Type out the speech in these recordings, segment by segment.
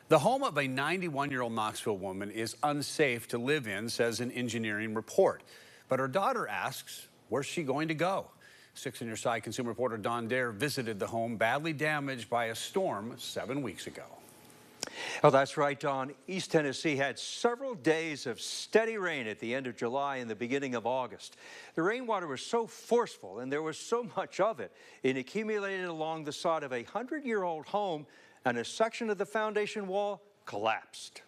The home of a 91-year-old Knoxville woman is unsafe to live in, says an engineering report. But her daughter asks, where's she going to go? 6 on Your Side consumer reporter Don Dare visited the home badly damaged by a storm 7 weeks ago. Oh, that's right, Don. East Tennessee had several days of steady rain at the end of July and the beginning of August. The rainwater was so forceful and there was so much of it, it accumulated along the side of a 100-year-old home, and a section of the foundation wall collapsed.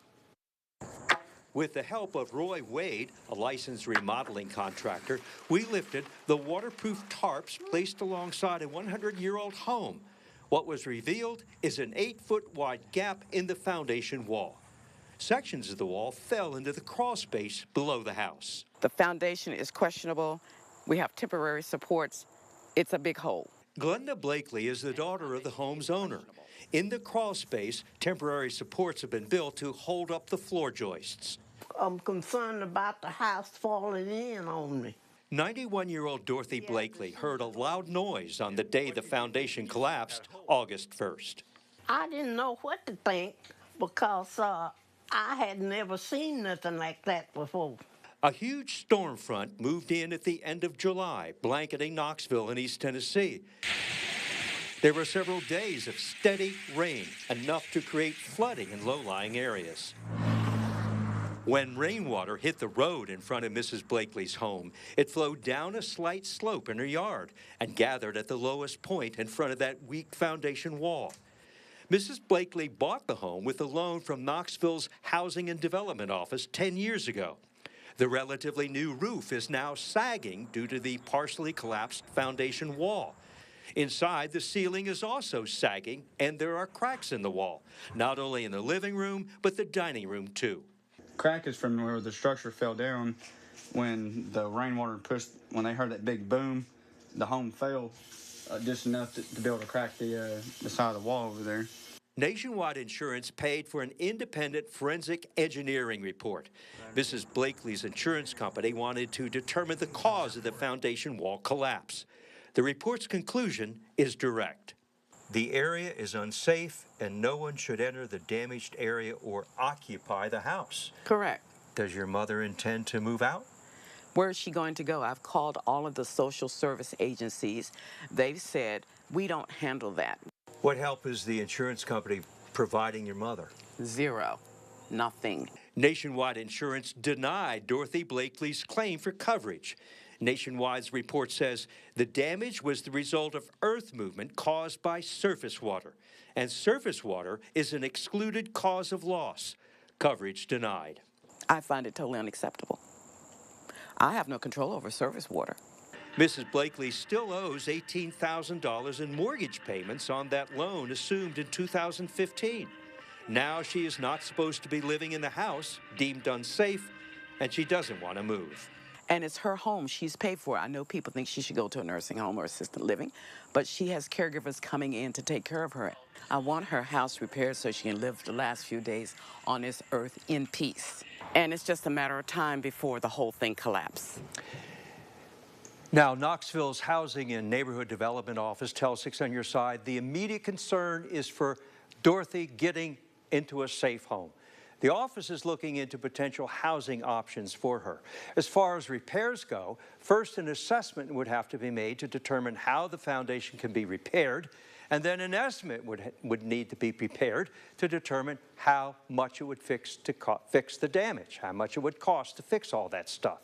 With the help of Roy Wade, a licensed remodeling contractor, we lifted the waterproof tarps placed alongside a 100-year-old home. What was revealed is an 8-foot wide gap in the foundation wall. Sections of the wall fell into the crawl space below the house. The foundation is questionable. We have temporary supports. It's a big hole. Glenda Blakely is the daughter of the home's owner. In the crawl space, temporary supports have been built to hold up the floor joists. I'm concerned about the house falling in on me. 91-year-old Dorothy Blakely heard a loud noise on the day the foundation collapsed, August 1st. I didn't know what to think because I had never seen nothing like that before. A huge storm front moved in at the end of July, blanketing Knoxville and East Tennessee. There were several days of steady rain, enough to create flooding in low-lying areas. When rainwater hit the road in front of Mrs. Blakely's home, it flowed down a slight slope in her yard and gathered at the lowest point in front of that weak foundation wall. Mrs. Blakely bought the home with a loan from Knoxville's Housing and Development Office 10 years ago. The relatively new roof is now sagging due to the partially collapsed foundation wall. Inside, the ceiling is also sagging, and there are cracks in the wall, not only in the living room, but the dining room, too. Crack is from where the structure fell down when the rainwater pushed, when they heard that big boom, the home fell just enough to be able to crack the side of the wall over there. Nationwide Insurance paid for an independent forensic engineering report. Mrs. Blakely's insurance company wanted to determine the cause of the foundation wall collapse. The report's conclusion is direct. The area is unsafe and no one should enter the damaged area or occupy the house. Correct. Does your mother intend to move out? Where is she going to go? I've called all of the social service agencies. They've said, we don't handle that. What help is the insurance company providing your mother? Zero. Nothing. Nationwide Insurance denied Dorothy Blakely's claim for coverage. Nationwide's report says the damage was the result of earth movement caused by surface water, and surface water is an excluded cause of loss. Coverage denied. I find it totally unacceptable. I have no control over surface water. Mrs. Blakely still owes $18,000 in mortgage payments on that loan assumed in 2015. Now she is not supposed to be living in the house, deemed unsafe, and she doesn't want to move. And it's her home. She's paid for it. I know people think she should go to a nursing home or assisted living, but she has caregivers coming in to take care of her. I want her house repaired so she can live the last few days on this earth in peace. And it's just a matter of time before the whole thing collapses. Now, Knoxville's Housing and Neighborhood Development Office tells 6 on Your Side the immediate concern is for Dorothy getting into a safe home. The office is looking into potential housing options for her. As far as repairs go, first an assessment would have to be made to determine how the foundation can be repaired, and then an estimate would need to be prepared to determine how much it would fix the damage, how much it would cost to fix all that stuff.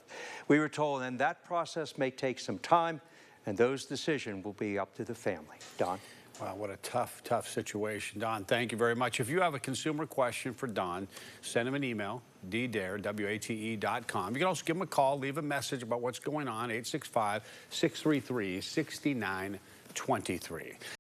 We were told then that process may take some time, and those decisions will be up to the family. Don? Wow, what a tough situation. Don, thank you very much. If you have a consumer question for Don, send him an email, ddare@wate.com. You can also give him a call, leave a message about what's going on, 865-633-6923.